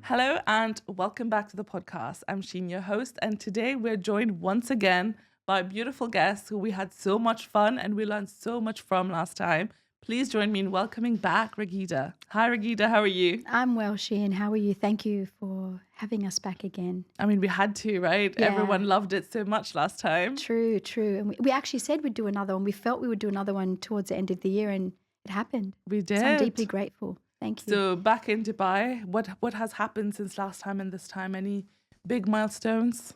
Hello and welcome back to the podcast. I'm Sheen, your host, and today we're joined once again by a beautiful guest who we had so much fun and we learned so much from last time. Please join me in welcoming back Raghida. Hi Raghida, how are you? I'm well, Sheen. How are you? Thank you for having us back again. I mean, we had to, right? Yeah, Everyone loved it so much last time. true. And we actually said we'd do another one. We felt we would do another one towards the end of the year, and it happened. We So I'm did. deeply grateful. Thank you. So back in Dubai, what has happened since last time and this time? Any big milestones?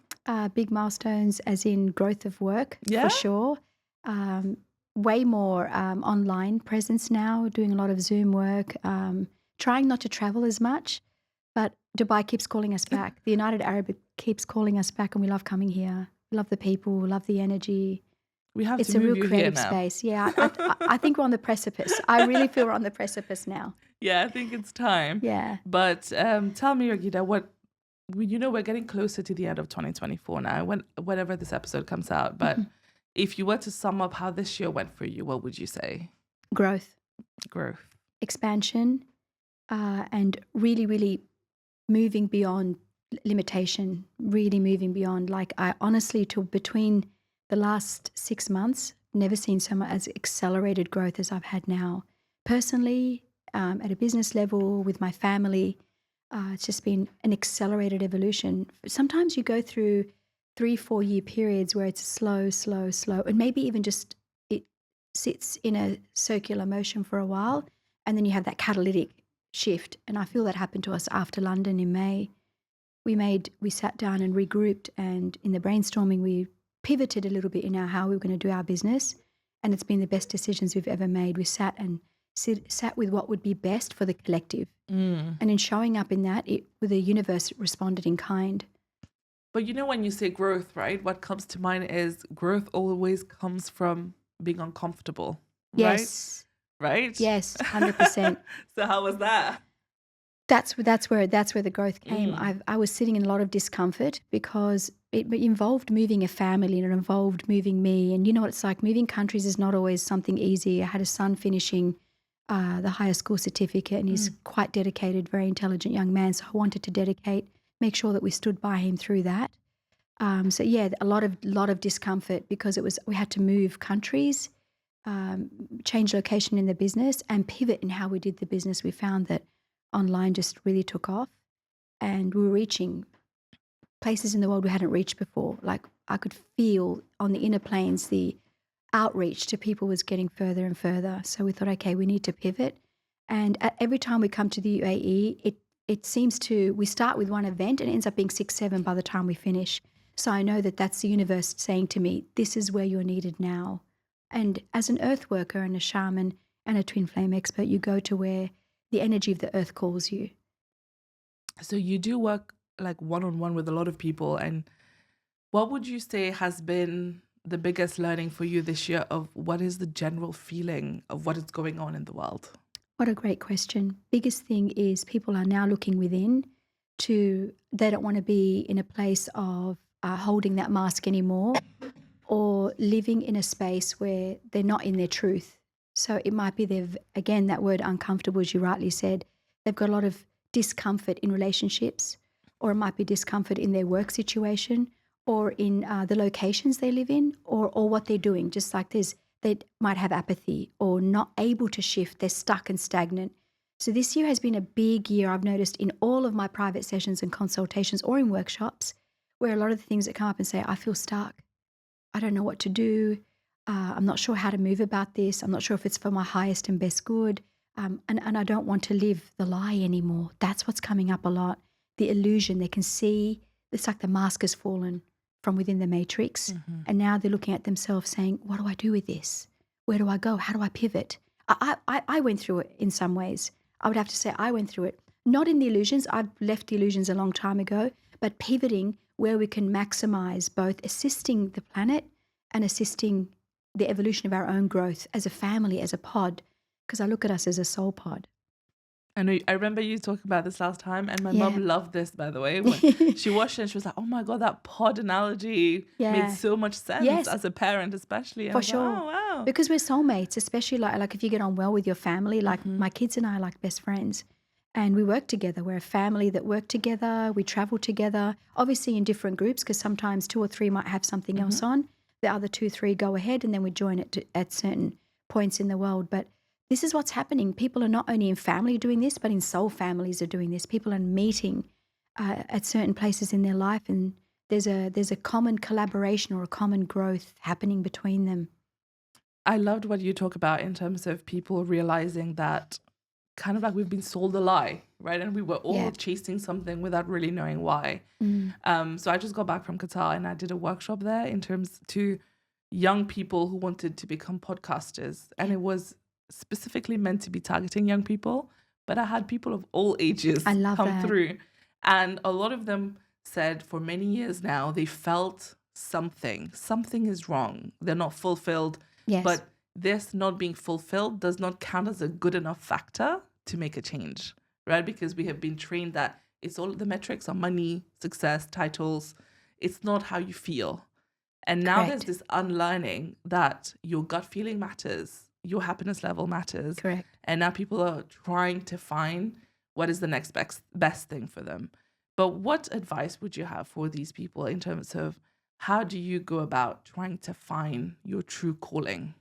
Big milestones, as in growth of work, for Yeah? sure. Um, Way more online presence now, doing a lot of Zoom work, trying not to travel as much. But Dubai keeps calling us back. The United Arab keeps calling us back, and we love coming here. We love the people, we love the energy. We have It's to a move real you here creative now. space. Yeah, I think we're on the precipice. I really feel we're on the precipice now. Yeah, I think it's time. Yeah. But tell me, Raghida, we're getting closer to the end of 2024 now, whenever this episode comes out. But if you were to sum up how this year went for you, what would you say? Growth, Growth. expansion, and really moving beyond limitation, really moving beyond. Like I honestly, to between the last 6 months, never seen so much as accelerated growth as I've had now. Personally, at a business level, with my family, it's just been an accelerated evolution. Sometimes you go through 3-4 year periods where it's slow, and maybe even just it sits in a circular motion for a while, and then you have that catalytic shift. And I feel that happened to us after London in May. We sat down and regrouped, and in the brainstorming we pivoted a little bit in how we were going to do our business, and it's been the best decisions we've ever made. We sat with what would be best for the collective, and in showing up in that, the universe responded in kind. But when you say growth, right, what comes to mind is growth always comes from being uncomfortable, right? Yes, Right? yes, 100%. So how was that? That's where the growth came. I was sitting in a lot of discomfort because it involved moving a family, and it involved moving me. And you know what it's like, moving countries is not always something easy. I had a son finishing the higher school certificate, and he's quite dedicated, very intelligent young man. So I wanted to make sure that we stood by him through that. So yeah, a lot of discomfort because we had to move countries, change location in the business, and pivot in how we did the business. We found that online just really took off, and we were reaching places in the world we hadn't reached before. Like I could feel on the inner planes, the outreach to people was getting further and further. So we thought, okay, we need to pivot. And every time we come to the UAE, we start with one event and it ends up being 6-7 by the time we finish. So I know that that's the universe saying to me, this is where you're needed now. And as an earth worker and a shaman and a twin flame expert, you go to where the energy of the earth calls you. So you do work like one-on-one with a lot of people, and what would you say has been the biggest learning for you this year of what is the general feeling of what is going on in the world? What a great question. Biggest thing is people are now looking within they don't want to be in a place of holding that mask anymore, or living in a space where they're not in their truth. So it might be again, that word uncomfortable, as you rightly said, they've got a lot of discomfort in relationships, or it might be discomfort in their work situation, or in the locations they live in, or what they're doing. Just like they might have apathy or not able to shift. They're stuck and stagnant. So this year has been a big year, I've noticed, in all of my private sessions and consultations or in workshops, where a lot of the things that come up and say, I feel stuck. I don't know what to do. I'm not sure how to move about this. I'm not sure if it's for my highest and best good. And I don't want to live the lie anymore. That's what's coming up a lot. The illusion, they can see, it's like the mask has fallen from within the matrix. And now they're looking at themselves saying, what do I do with this? Where do I go? How do I pivot? I went through it in some ways. I would have to say I went through it. Not in the illusions. I've left the illusions a long time ago, but pivoting where we can maximize both assisting the planet and assisting the evolution of our own growth as a family, as a pod, because I look at us as a soul pod. I remember you talking about this last time, and my Yeah. mom loved this, by the way. When she watched it, and she was like, oh my God, that pod analogy made Yeah. so much sense Yes. as a parent, especially. I For was like, sure. oh, wow. Because we're soulmates, especially like if you get on well with your family, like my kids and I are like best friends. and we work together. We're a family that work together. We travel together, obviously in different groups, because sometimes 2 or 3 might have something Hmm. else on. The other 2, 3 go ahead, and then we join at certain points in the world. But this is what's happening. People are not only in family doing this, but in soul families are doing this. People are meeting at certain places in their life, and there's a common collaboration or a common growth happening between them. I loved what you talk about in terms of people realizing that kind of like we've been sold a lie, right? And we were all Yeah. chasing something without really knowing why. Mm. So I just got back from Qatar and I did a workshop there in terms to young people who wanted to become podcasters. And Yeah. it was specifically meant to be targeting young people, but I had people of all ages I love come that. through. And a lot of them said for many years now, they felt something is wrong. They're not fulfilled, Yes. but this not being fulfilled does not count as a good enough factor to make a change, right? Because we have been trained that it's all the metrics are money, success, titles. It's not how you feel. And now there's Correct. this unlearning that your gut feeling matters, your happiness level matters. Correct. And now people are trying to find what is the next best thing for them. But what advice would you have for these people in terms of how do you go about trying to find your true calling?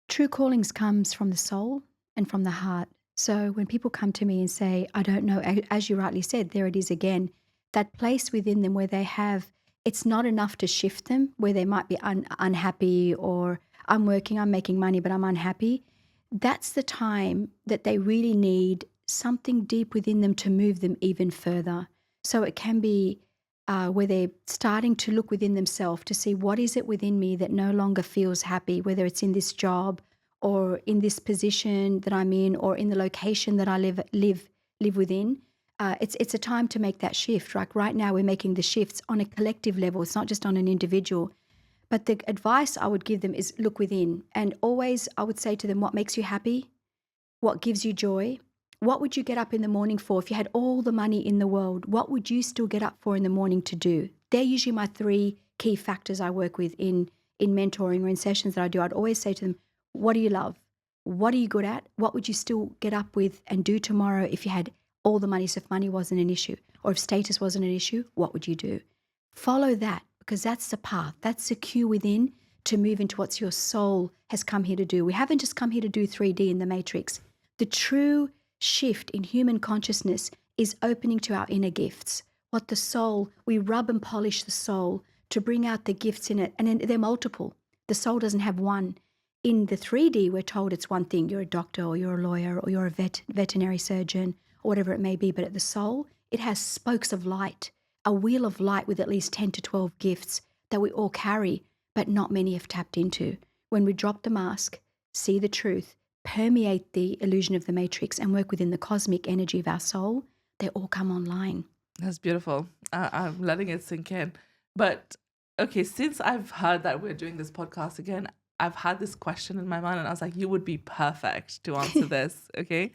True callings comes from the soul and from the heart. So when people come to me and say, I don't know, as you rightly said, there it is again, that place within them where they have, it's not enough to shift them, where they might be unhappy or I'm working, I'm making money, but I'm unhappy. That's the time that they really need something deep within them to move them even further. So it can be where they're starting to look within themselves to see what is it within me that no longer feels happy, whether it's in this job or in this position that I'm in or in the location that I live within. It's a time to make that shift. Like right now, we're making the shifts on a collective level. It's not just on an individual. But the advice I would give them is look within, and always I would say to them, what makes you happy? What gives you joy? What would you get up in the morning for? If you had all the money in the world, what would you still get up for in the morning to do? They're usually my 3 key factors I work with in mentoring or in sessions that I do. I'd always say to them, what do you love? What are you good at? What would you still get up with and do tomorrow if you had all the money? So if money wasn't an issue or if status wasn't an issue, what would you do? Follow that, because that's the path. That's the cue within to move into what your soul has come here to do. We haven't just come here to do 3D in the matrix. The true shift in human consciousness is opening to our inner gifts. What the soul, we rub and polish the soul to bring out the gifts in it. And they're multiple. The soul doesn't have one. In the 3D, we're told it's one thing. You're a doctor or you're a lawyer or you're a veterinary surgeon or whatever it may be. But at the soul, it has spokes of light, a wheel of light with at least 10 to 12 gifts that we all carry, but not many have tapped into. When we drop the mask, see the truth, permeate the illusion of the matrix and work within the cosmic energy of our soul, they all come online. That's beautiful. I'm letting it sink in. But okay, since I've heard that we're doing this podcast again, I've had this question in my mind and I was like, you would be perfect to answer this, okay?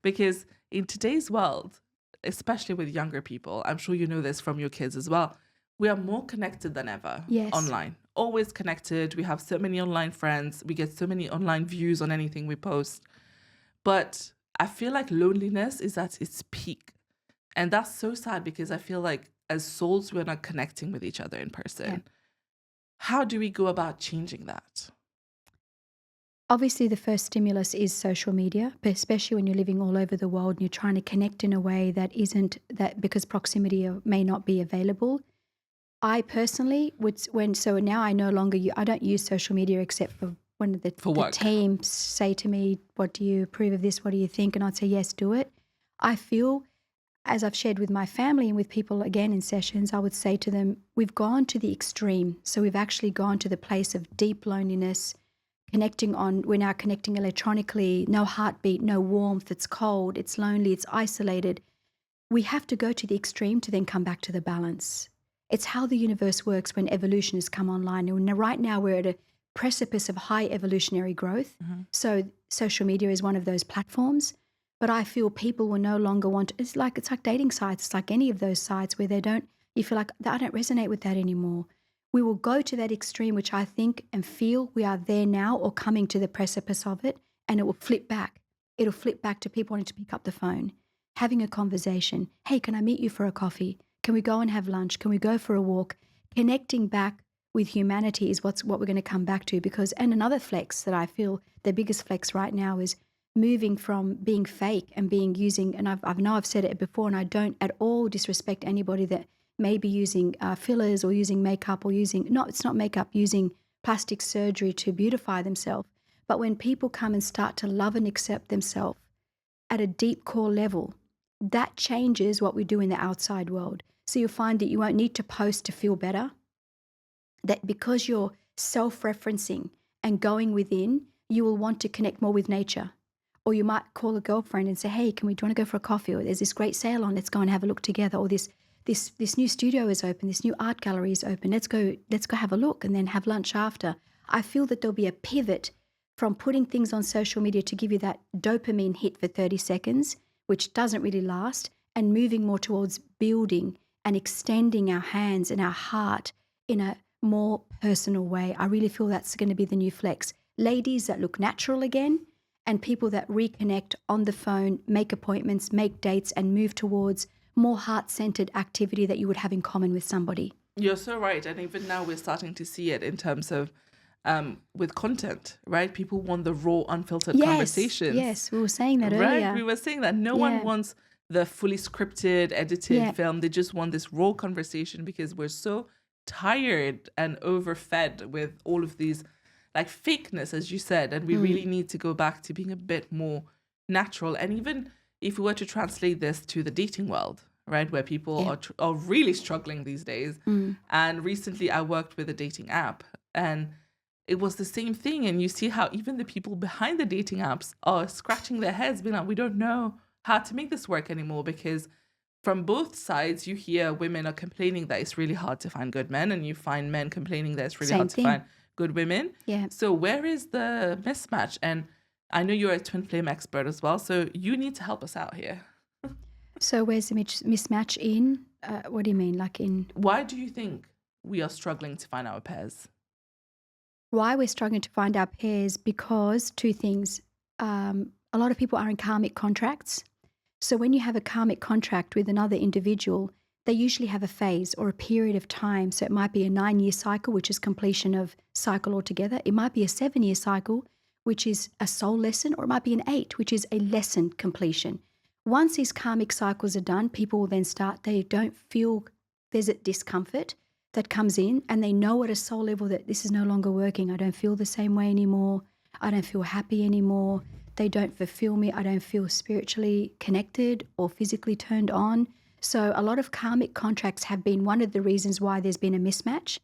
Because in today's world, especially with younger people, I'm sure you know this from your kids as well, we are more connected than ever Yes. online. Always connected. We have so many online friends. We get so many online views on anything we post. But I feel like loneliness is at its peak. And that's so sad because I feel like as souls, we're not connecting with each other in person. Yeah. How do we go about changing that? Obviously, the first stimulus is social media, but especially when you're living all over the world and you're trying to connect in a way that isn't that because proximity may not be available. I personally would so now I no longer I don't use social media except for when the For work. team say to me, what do you approve of this? What do you think? And I'd say, yes, do it. I feel, as I've shared with my family and with people again in sessions, I would say to them, we've gone to the extreme. So we've actually gone to the place of deep loneliness, we're now connecting electronically, no heartbeat, no warmth, it's cold, it's lonely, it's isolated. We have to go to the extreme to then come back to the balance. It's how the universe works when evolution has come online. And right now we're at a precipice of high evolutionary growth. Mm-hmm. So social media is one of those platforms. But I feel people will no longer want it's like dating sites. It's like any of those sites where you feel like I don't resonate with that anymore. We will go to that extreme, which I think and feel we are there now or coming to the precipice of it, and it will flip back. It'll flip back to people wanting to pick up the phone. having a conversation. Hey, can I meet you for a coffee? Can we go and have lunch? Can we go for a walk? Connecting back with humanity is what we're going to come back to, because, and another flex that I feel the biggest flex right now is moving from being fake and being using, and I've said it before, and I don't at all disrespect anybody that may be using fillers or using makeup or using, no, it's not makeup, using plastic surgery to beautify themselves. But when people come and start to love and accept themselves at a deep core level, that changes what we do in the outside world. So you'll find that you won't need to post to feel better, that because you're self-referencing and going within, you will want to connect more with nature. Or you might call a girlfriend and say, hey, do you want to go for a coffee? Or there's this great sale on, let's go and have a look together. Or this new studio is open, this new art gallery is open, let's go have a look and then have lunch after. I feel that there'll be a pivot from putting things on social media to give you that dopamine hit for 30 seconds, which doesn't really last, and moving more towards building and extending our hands and our heart in a more personal way. I really feel that's going to be the new flex. Ladies that look natural again, and people that reconnect on the phone, make appointments, make dates, and move towards more heart-centered activity that you would have in common with somebody. You're so right. And even now we're starting to see it in terms of with content, right? People want the raw, unfiltered conversations. Yes, we were saying that right? earlier. We were saying that no one wants the fully scripted, edited film. They just want this raw conversation because we're so tired and overfed with all of these like fakeness, as you said, and we really need to go back to being a bit more natural. And even if we were to translate this to the dating world, right, where people are really struggling these days. And recently I worked with a dating app, and it was the same thing. And you see how even the people behind the dating apps are scratching their heads, being like, we don't know how to make this work anymore, because from both sides, you hear women are complaining that it's really hard to find good men, and you find men complaining that it's really hard to find good women. Yeah. So where is the mismatch? And I know you're a twin flame expert as well, so you need to help us out here. So where's the mismatch in? What do you mean? Like in? Why do you think we are struggling to find our pairs? Why we're struggling to find our pairs? Because two things. A lot of people are in karmic contracts. So when you have a karmic contract with another individual, they usually have a phase or a period of time. So it might be a 9-year cycle, which is completion of cycle altogether. It might be a 7-year cycle, which is a soul lesson, or it might be an 8, which is a lesson completion. Once these karmic cycles are done, people will then start, they don't feel, there's a discomfort that comes in, and they know at a soul level that this is no longer working. I don't feel the same way anymore. I don't feel happy anymore. They don't fulfill me. I don't feel spiritually connected or physically turned on. So a lot of karmic contracts have been one of the reasons why there's been a mismatch.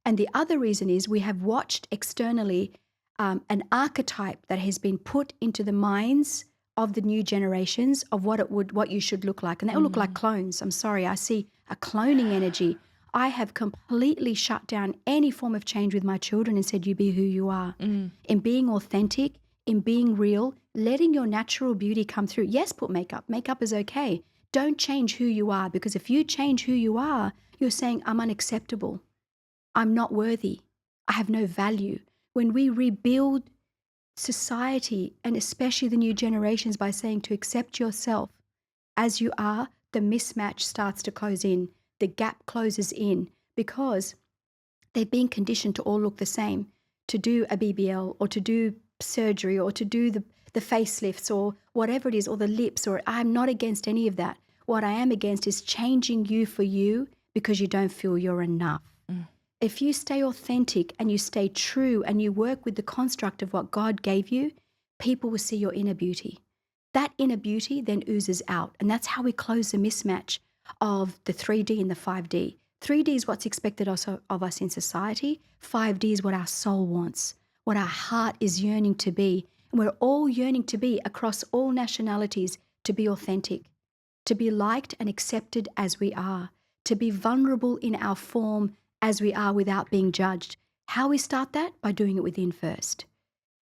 And the other reason is we have watched externally an archetype that has been put into the minds of the new generations of what you should look like. And they all look like clones. I'm sorry, I see a cloning energy. I have completely shut down any form of change with my children and said, you be who you are. In being authentic, in being real, letting your natural beauty come through. Yes, put makeup. Makeup is okay. Don't change who you are, because if you change who you are, you're saying, I'm unacceptable. I'm not worthy. I have no value. When we rebuild society, and especially the new generations, by saying to accept yourself as you are, the mismatch starts to close in. The gap closes in, because they're being conditioned to all look the same, to do a BBL or to do surgery or to do the facelifts or whatever it is, or the lips, or I'm not against any of that. What I am against is changing you for you because you don't feel you're enough. If you stay authentic and you stay true and you work with the construct of what God gave you, people will see your inner beauty. That inner beauty then oozes out. And that's how we close the mismatch of the 3D and the 5D. 3D is what's expected also of us in society. 5D is what our soul wants, what our heart is yearning to be. And we're all yearning to be, across all nationalities, to be authentic, to be liked and accepted as we are, to be vulnerable in our form as we are without being judged. How we start that? By doing it within first.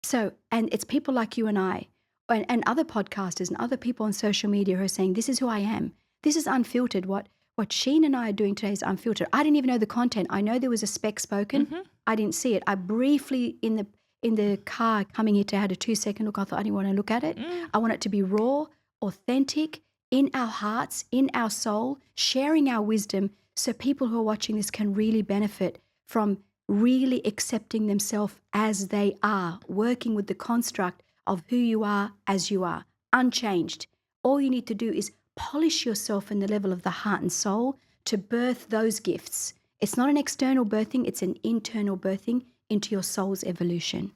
So, and it's people like you and I, and other podcasters and other people on social media who are saying, this is who I am. This is unfiltered. What Sheen and I are doing today is unfiltered. I didn't even know the content. I know there was a spec spoken. I didn't see it. I briefly, in the car coming here, to had a 2-second look. I thought I didn't want to look at it. I want it to be raw, authentic, in our hearts, in our soul, sharing our wisdom so people who are watching this can really benefit from really accepting themselves as they are, working with the construct of who you are as you are, unchanged. All you need to do is polish yourself in the level of the heart and soul to birth those gifts. It's not an external birthing, it's an internal birthing into your soul's evolution.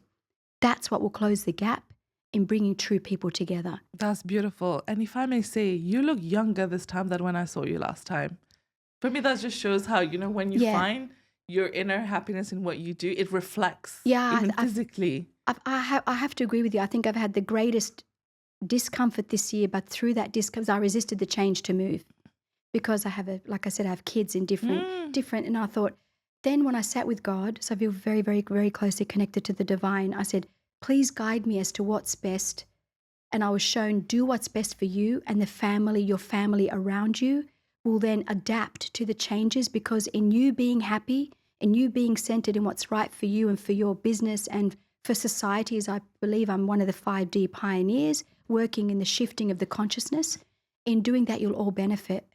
That's what will close the gap in bringing true people together. That's beautiful. And if I may say, you look younger this time than when I saw you last time. For me, that just shows how, when you find your inner happiness in what you do, it reflects even physically. I have to agree with you. I think I've had the greatest discomfort this year, but through that discomfort, I resisted the change to move because I have, like I said, I have kids in different, and I thought, then when I sat with God, so I feel very, very, very closely connected to the divine, I said, please guide me as to what's best. And I was shown, do what's best for you, and the family, your family around you will then adapt to the changes, because in you being happy, in you being centered in what's right for you and for your business and for society, as I believe I'm one of the 5D pioneers working in the shifting of the consciousness, in doing that you'll all benefit.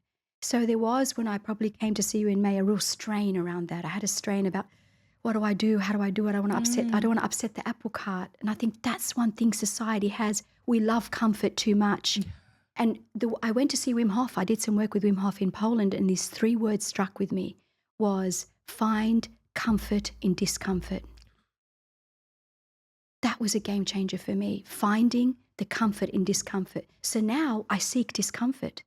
So there was, when I probably came to see you in May, a real strain around that. I had a strain about, what do I do? How do I do it? I don't want to upset the apple cart. And I think that's one thing society has. We love comfort too much. And I went to see Wim Hof. I did some work with Wim Hof in Poland, and these 3 words struck with me was find comfort in discomfort. That was a game changer for me, finding the comfort in discomfort. So now I seek discomfort.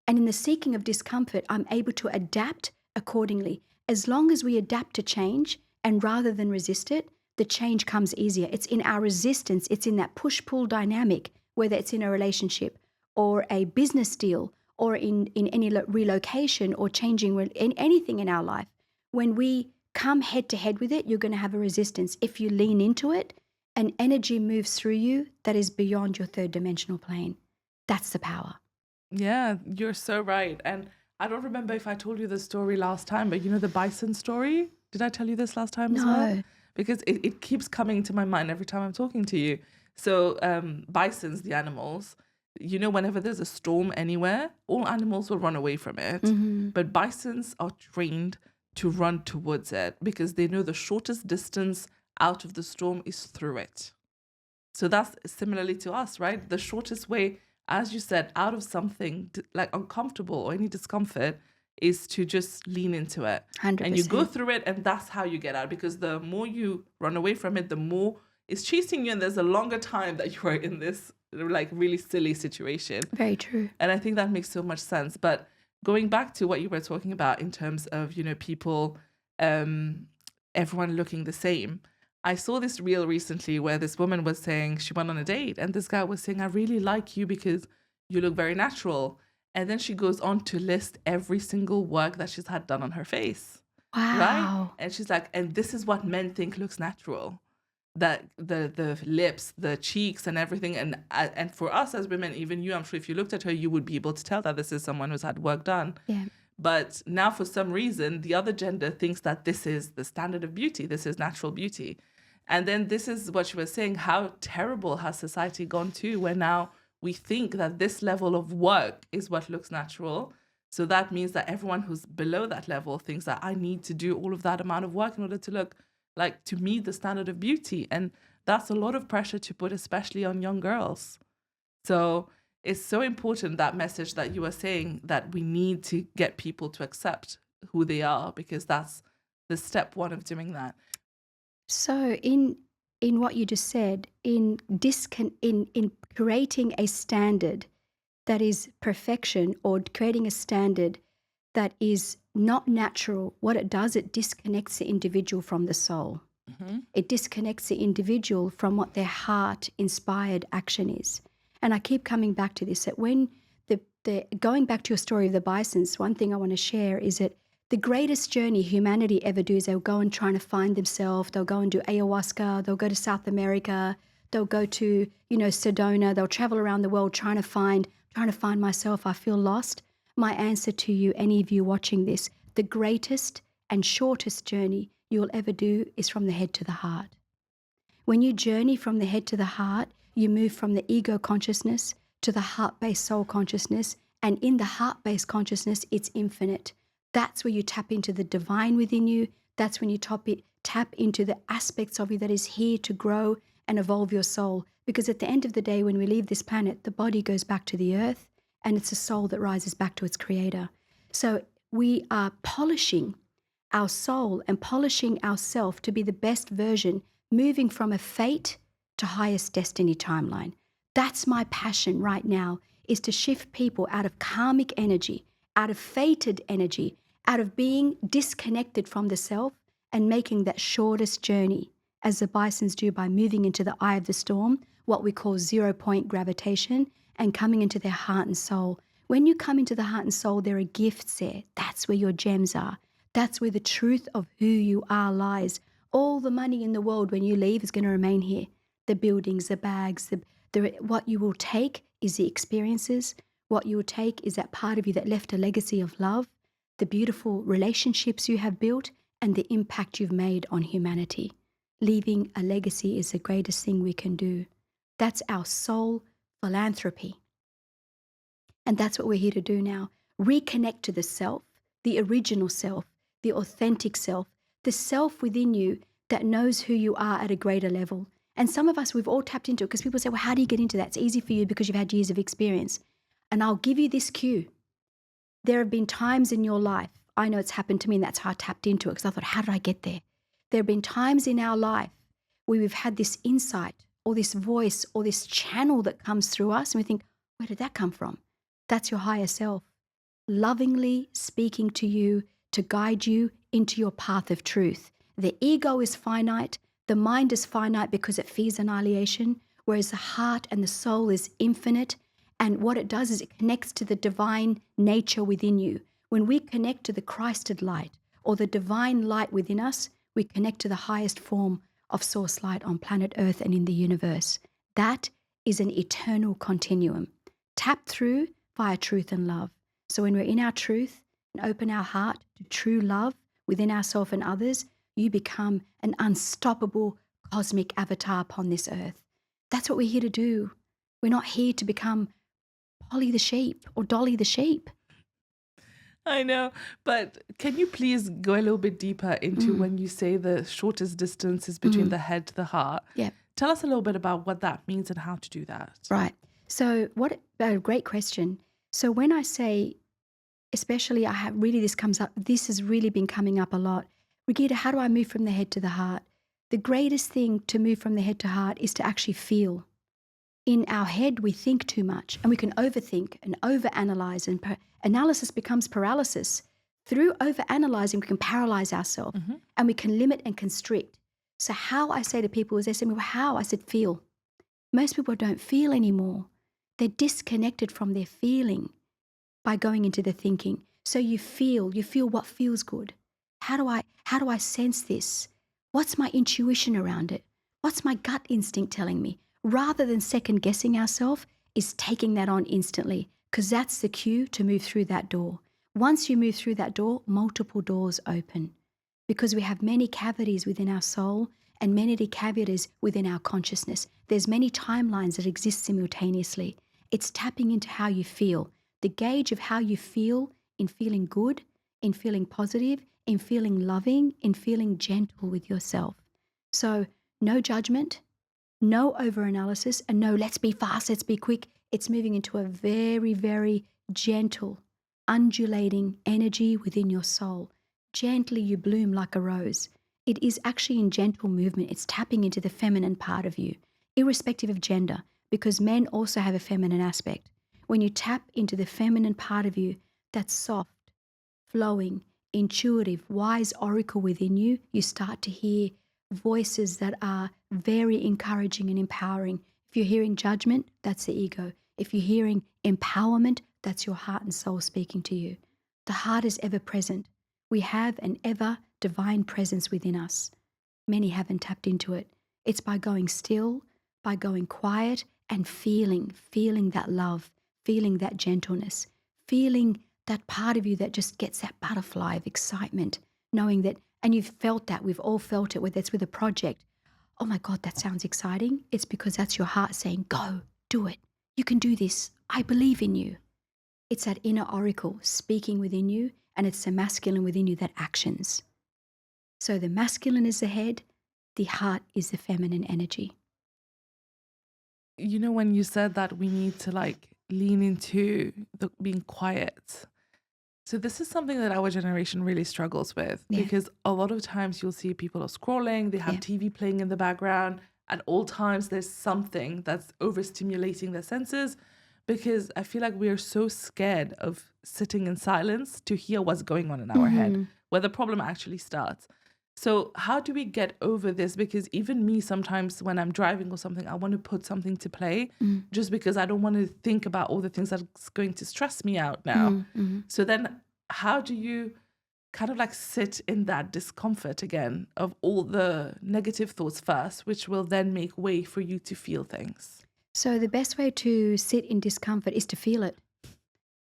And in the seeking of discomfort, I'm able to adapt accordingly. As long as we adapt to change, and rather than resist it, the change comes easier. It's in our resistance. It's in that push-pull dynamic, whether it's in a relationship or a business deal or in any relocation or changing in anything in our life. When we come head to head with it, you're going to have a resistance. If you lean into it, an energy moves through you that is beyond your 3rd dimensional plane. That's the power. Yeah, you're so right. And I don't remember if I told you the story last time, but the bison story? Did I tell you this last time as well? No. Because it keeps coming to my mind every time I'm talking to you. So bisons, the animals, whenever there's a storm anywhere, all animals will run away from it. Mm-hmm. But bisons are trained to run towards it because they know the shortest distance out of the storm is through it. So that's similarly to us, right? The shortest way, as you said, out of something like uncomfortable or any discomfort is to just lean into it. 100%. And you go through it, and that's how you get out, because the more you run away from it, the more it's chasing you, and there's a longer time that you are in this like really silly situation. Very true. And I think that makes so much sense. But going back to what you were talking about in terms of, people, everyone looking the same. I saw this reel recently where this woman was saying she went on a date, and this guy was saying, I really like you because you look very natural. And then she goes on to list every single work that she's had done on her face. Wow. Right? And she's like, and this is what men think looks natural. That the lips, the cheeks and everything. And for us as women, even you, I'm sure if you looked at her, you would be able to tell that this is someone who's had work done. Yeah. But now for some reason, the other gender thinks that this is the standard of beauty. This is natural beauty. And then this is what she was saying, how terrible has society gone to, where now we think that this level of work is what looks natural. So that means that everyone who's below that level thinks that I need to do all of that amount of work in order to look like, to meet the standard of beauty. And that's a lot of pressure to put, especially on young girls. So it's so important, that message that you were saying, that we need to get people to accept who they are, because that's the step 1 of doing that. So in what you just said, in creating a standard that is perfection, or creating a standard that is not natural, what it does, it disconnects the individual from the soul. Mm-hmm. It disconnects the individual from what their heart-inspired action is. And I keep coming back to this, that when going back to your story of the bisons, one thing I want to share is that the greatest journey humanity ever do is they'll go and try to find themselves. They'll go and do ayahuasca. They'll go to South America. They'll go to, Sedona. They'll travel around the world trying to find myself. I feel lost. My answer to you, any of you watching this, the greatest and shortest journey you'll ever do is from the head to the heart. When you journey from the head to the heart, you move from the ego consciousness to the heart-based soul consciousness, And in the heart-based consciousness, it's infinite. That's where you tap into the divine within you. That's when you tap into the aspects of you that is here to grow and evolve your soul. Because at the end of the day, when we leave this planet, the body goes back to the earth and it's a soul that rises back to its creator. So we are polishing our soul and polishing ourself to be the best version, moving from a fate to highest destiny timeline. That's my passion right now, is to shift people out of karmic energy, out of fated energy, out of being disconnected from the self and making that shortest journey, as the bisons do by moving into the eye of the storm, what we call 0-point gravitation, and coming into their heart and soul. When you come into the heart and soul, there are gifts there. That's where your gems are. That's where the truth of who you are lies. All the money in the world when you leave is going to remain here. The buildings, the bags, what you will take is the experiences. What you will take is that part of you that left a legacy of love, the beautiful relationships you have built, and the impact you've made on humanity. Leaving a legacy is the greatest thing we can do. That's our soul philanthropy. And that's what we're here to do now. Reconnect to the self, the original self, the authentic self, the self within you that knows who you are at a greater level. And some of us, we've all tapped into it because people say, well, how do you get into that? It's easy for you because you've had years of experience. And I'll give you this cue. There have been times in your life, I know it's happened to me, and that's how I tapped into it, because I thought, how did I get there? There have been times in our life where we've had this insight or this voice or this channel that comes through us, and we think, where did that come from? That's your higher self, lovingly speaking to you to guide you into your path of truth. The ego is finite. The mind is finite because it fears annihilation, whereas the heart and the soul is infinite. And what it does is it connects to the divine nature within you. When we connect to the Christed light or the divine light within us, we connect to the highest form of source light on planet Earth and in the universe. That is an eternal continuum. Tap through via truth and love. So when we're in our truth and open our heart to true love within ourselves and others, you become an unstoppable cosmic avatar upon this earth. That's what we're here to do. We're not here to become Polly the sheep or Dolly the sheep. I know, but can you please go a little bit deeper into when you say the shortest distance is between the head to the heart? Yeah. Tell us a little bit about what that means and how to do that. Right. So what a great question. So when I say, especially this comes up, this has really been coming up a lot. Raghida, how do I move from the head to the heart? The greatest thing to move from the head to heart is to actually feel. In our head, we think too much and we can overthink and overanalyze, and analysis becomes paralysis. Through overanalyzing, we can paralyze ourselves and we can limit and constrict. So how I say to people is, they say, well, how? I said, feel. Most people don't feel anymore. They're disconnected from their feeling by going into the thinking. So you feel what feels good. How do I sense this? What's my intuition around it? What's my gut instinct telling me? Rather than second guessing ourselves, is taking that on instantly, because that's the cue to move through that door. Once you move through that door, multiple doors open, because we have many cavities within our soul and many cavities within our consciousness. There's many timelines that exist simultaneously. It's tapping into how you feel, the gauge of how you feel in feeling good, in feeling positive, in feeling loving, in feeling gentle with yourself. So no judgment, no overanalysis, and no let's be fast, let's be quick. It's moving into a very, very gentle, undulating energy within your soul. Gently you bloom like a rose. It is actually in gentle movement. It's tapping into the feminine part of you, irrespective of gender, because men also have a feminine aspect. When you tap into the feminine part of you, that's soft, flowing, intuitive, wise oracle within you, you start to hear voices that are very encouraging and empowering. If you're hearing judgment, that's the ego. If you're hearing empowerment, that's your heart and soul speaking to you. The heart is ever present. We have an ever divine presence within us. Many haven't tapped into it. It's by going still, by going quiet, and feeling that love, feeling that gentleness, feeling that part of you that just gets that butterfly of excitement, knowing that, and you've felt that, we've all felt it, whether it's with a project. Oh my God, that sounds exciting. It's because that's your heart saying, go, do it. You can do this. I believe in you. It's that inner oracle speaking within you, and it's the masculine within you that actions. So the masculine is the head, the heart is the feminine energy. You know, when you said that we need to like lean into the being quiet. So this is something that our generation really struggles with Yeah. because a lot of times you'll see people are scrolling, they have Yeah. TV playing in the background. At all times, there's something that's overstimulating their senses because I feel like we are so scared of sitting in silence to hear what's going on in our head, where the problem actually starts. So how do we get over this? Because even me, sometimes when I'm driving or something, I want to put something to play just because I don't want to think about all the things that's going to stress me out now. So then how do you kind of like sit in that discomfort again of all the negative thoughts first, which will then make way for you to feel things? So the best way to sit in discomfort is to feel it.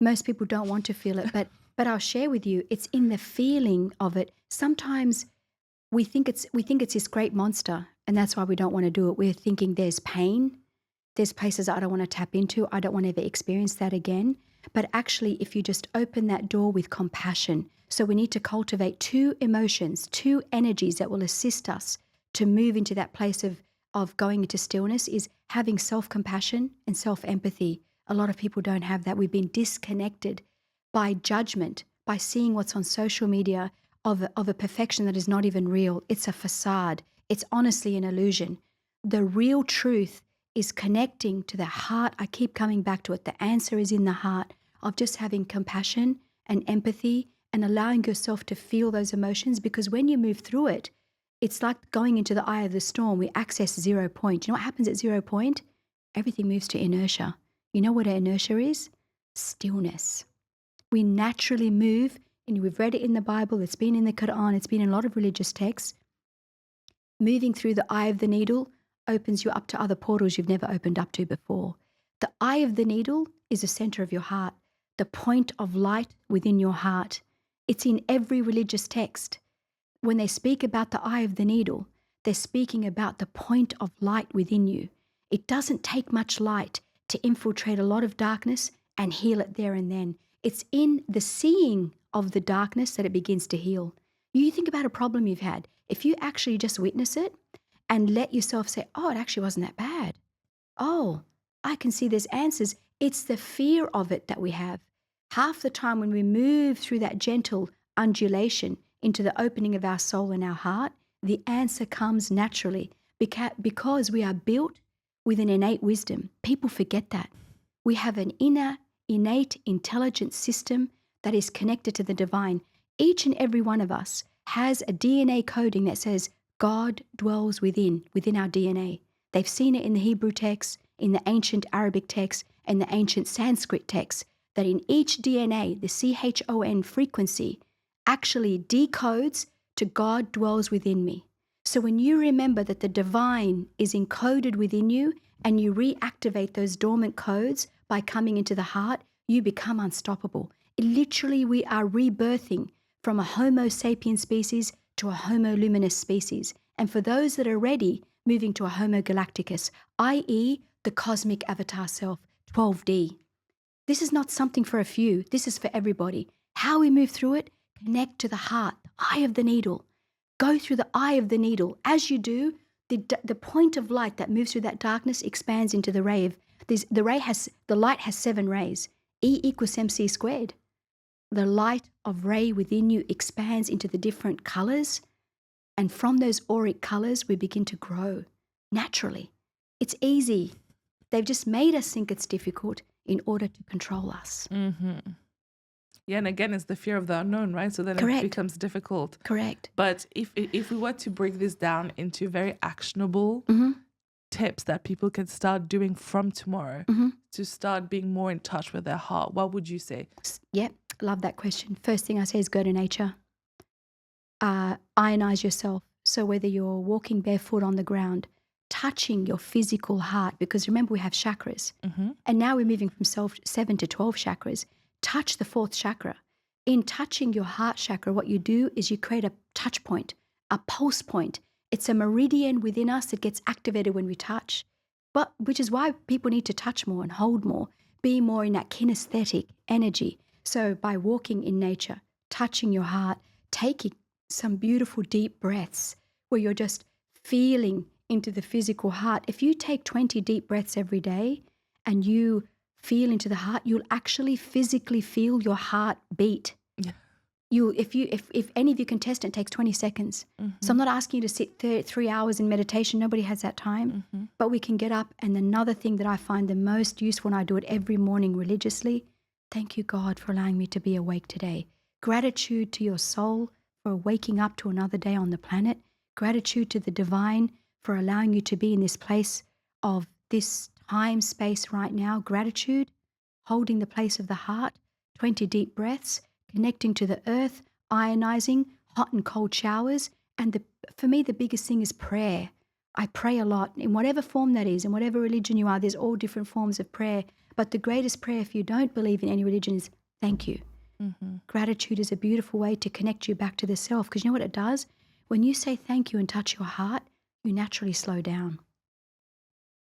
Most people don't want to feel it, but I'll share with you, it's in the feeling of it. Sometimes we think it's this great monster, and that's why we don't want to do it. We're thinking there's pain, there's places I don't want to tap into, I don't want to ever experience that again. But actually, if you just open that door with compassion, so we need to cultivate two emotions, two energies that will assist us to move into that place of going into stillness, is having self-compassion and self-empathy. A lot of people don't have that. We've been disconnected by judgment, by seeing what's on social media of a perfection that is not even real. It's a facade. It's honestly an illusion. The real truth is connecting to the heart. I keep coming back to it. The answer is in the heart of just having compassion and empathy and allowing yourself to feel those emotions, because when you move through it, it's like going into the eye of the storm. We access 0 point. You know what happens at 0 point? Everything moves to inertia. You know what inertia is? Stillness. We naturally move, and we've read it in the Bible, it's been in the Quran, it's been in a lot of religious texts. Moving through the eye of the needle opens you up to other portals you've never opened up to before. The eye of the needle is the center of your heart, the point of light within your heart. It's in every religious text. When they speak about the eye of the needle, they're speaking about the point of light within you. It doesn't take much light to infiltrate a lot of darkness and heal it there and then. It's in the seeing of the darkness that it begins to heal. You think about a problem you've had. If you actually just witness it and let yourself say, oh, it actually wasn't that bad. Oh, I can see there's answers. It's the fear of it that we have. Half the time when we move through that gentle undulation into the opening of our soul and our heart, the answer comes naturally because we are built with an innate wisdom. People forget that. We have an innate intelligence system that is connected to the divine. Each and every one of us has a DNA coding that says God dwells within our DNA. They've seen it in the Hebrew text, in the ancient Arabic text, and the ancient Sanskrit text, that in each DNA, the CHON frequency actually decodes to God dwells within me. So when you remember that the divine is encoded within you and you reactivate those dormant codes by coming into the heart, you become unstoppable. Literally, we are rebirthing from a Homo sapien species to a Homo luminous species. And for those that are ready, moving to a Homo galacticus, i.e. the cosmic avatar self, 12D. This is not something for a few. This is for everybody. How we move through it, connect to the heart, the eye of the needle. Go through the eye of the needle. As you do, the point of light that moves through that darkness expands into the ray of the light has 7 rays. E equals mc squared. The light of ray within you expands into the different colors, and from those auric colors we begin to grow naturally. It's easy. They've just made us think it's difficult in order to control us. Yeah, and again, it's the fear of the unknown, right? So then Correct. it becomes difficult. Correct. But if we were to break this down into very actionable tips that people can start doing from tomorrow to start being more in touch with their heart, what would you say? Yep, love that question. First thing I say is go to nature. Ionize yourself. So whether you're walking barefoot on the ground, touching your physical heart, because remember we have chakras, and now we're moving from 7 to 12 chakras. Touch the 4th chakra. In touching your heart chakra, what you do is you create a touch point, a pulse point. It's a meridian within us that gets activated when we touch, but which is why people need to touch more and hold more, be more in that kinesthetic energy. So by walking in nature, touching your heart, taking some beautiful deep breaths where you're just feeling into the physical heart. If you take 20 deep breaths every day and you feel into the heart, you'll actually physically feel your heart beat. Yeah. If any of you can test it, it takes 20 seconds. So I'm not asking you to sit 3 hours in meditation. Nobody has that time. But we can get up. And another thing that I find the most useful, and I do it every morning religiously, thank you, God, for allowing me to be awake today. Gratitude to your soul for waking up to another day on the planet. Gratitude to the divine for allowing you to be in this place of this time, space right now. Gratitude, holding the place of the heart, 20 deep breaths, connecting to the earth, ionizing, hot and cold showers. And for me, the biggest thing is prayer. I pray a lot in whatever form that is, in whatever religion you are. There's all different forms of prayer. But the greatest prayer, if you don't believe in any religion, is thank you. Gratitude is a beautiful way to connect you back to the self, because you know what it does? When you say thank you and touch your heart, you naturally slow down.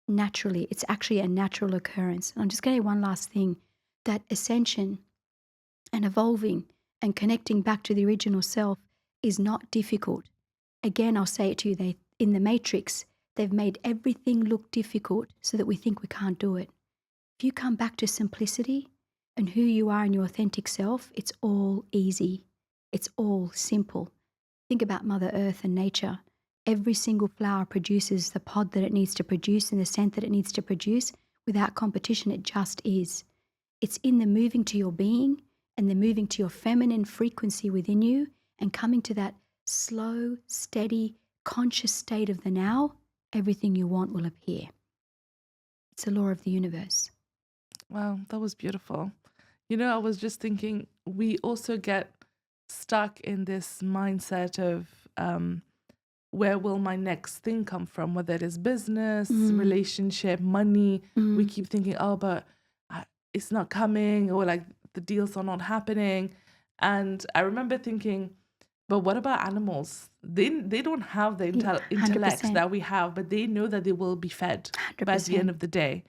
Naturally, it's actually a natural occurrence. And I'm just going to say one last thing, that ascension and evolving and connecting back to the original self is not difficult. Again, I'll say it to you, in the Matrix, they've made everything look difficult so that we think we can't do it. If you come back to simplicity and who you are in your authentic self, it's all easy. It's all simple. Think about Mother Earth and nature. Every single flower produces the pod that it needs to produce and the scent that it needs to produce. Without competition, it just is. It's in the moving to your being and the moving to your feminine frequency within you and coming to that slow, steady, conscious state of the now, everything you want will appear. It's the law of the universe. Wow, that was beautiful. You know, I was just thinking, we also get stuck in this mindset of where will my next thing come from, whether it is business, relationship, money. We keep thinking, oh, but it's not coming, or like the deals are not happening. And I remember thinking, but what about animals? They don't have the intellect 100%. that we have, but they know that they will be fed by the 100%. end of the day.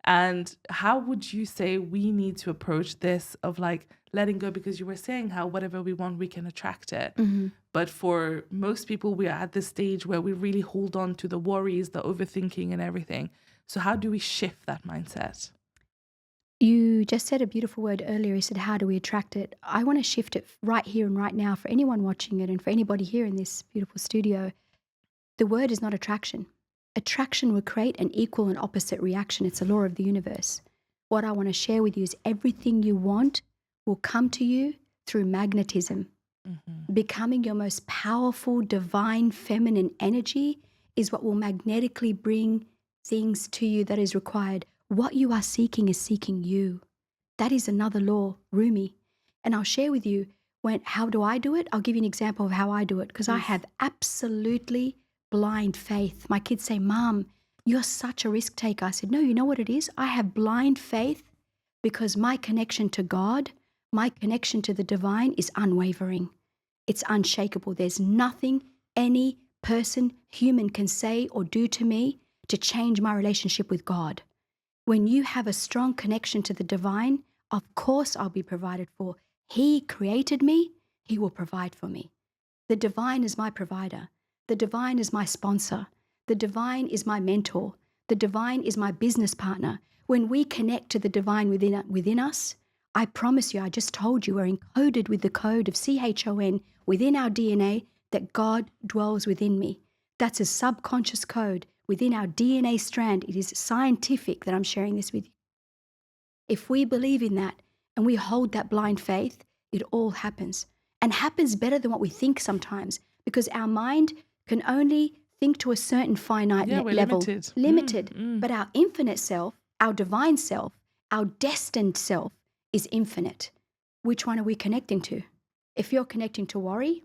And how would you say we need to approach this of like letting go? Because you were saying how whatever we want, we can attract it. But for most people, we are at this stage where we really hold on to the worries, the overthinking and everything. So how do we shift that mindset? You just said a beautiful word earlier. You said, how do we attract it? I want to shift it right here and right now for anyone watching it and for anybody here in this beautiful studio. The word is not attraction. Attraction will create an equal and opposite reaction. It's a law of the universe. What I want to share with you is everything you want will come to you through magnetism. Becoming your most powerful, divine, feminine energy is what will magnetically bring things to you that is required. What you are seeking is seeking you. That is another law, Rumi. And I'll share with you how do I do it? I'll give you an example of how I do it, because I have absolutely blind faith. My kids say, Mom, you're such a risk taker. I said, no, you know what it is? I have blind faith because my connection to God, my connection to the divine is unwavering. It's unshakable. There's nothing any person, human can say or do to me to change my relationship with God. When you have a strong connection to the divine, of course I'll be provided for. He created me. He will provide for me. The divine is my provider. The divine is my sponsor. The divine is my mentor. The divine is my business partner. When we connect to the divine within us, I promise you, I just told you, we're encoded with the code of CHON within our DNA that God dwells within me. That's a subconscious code within our DNA strand. It is scientific that I'm sharing this with you. If we believe in that and we hold that blind faith, it all happens. And happens better than what we think sometimes, because our mind can only think to a certain finite level. Limited. But our infinite self, our divine self, our destined self is infinite. Which one are we connecting to? If you're connecting to worry,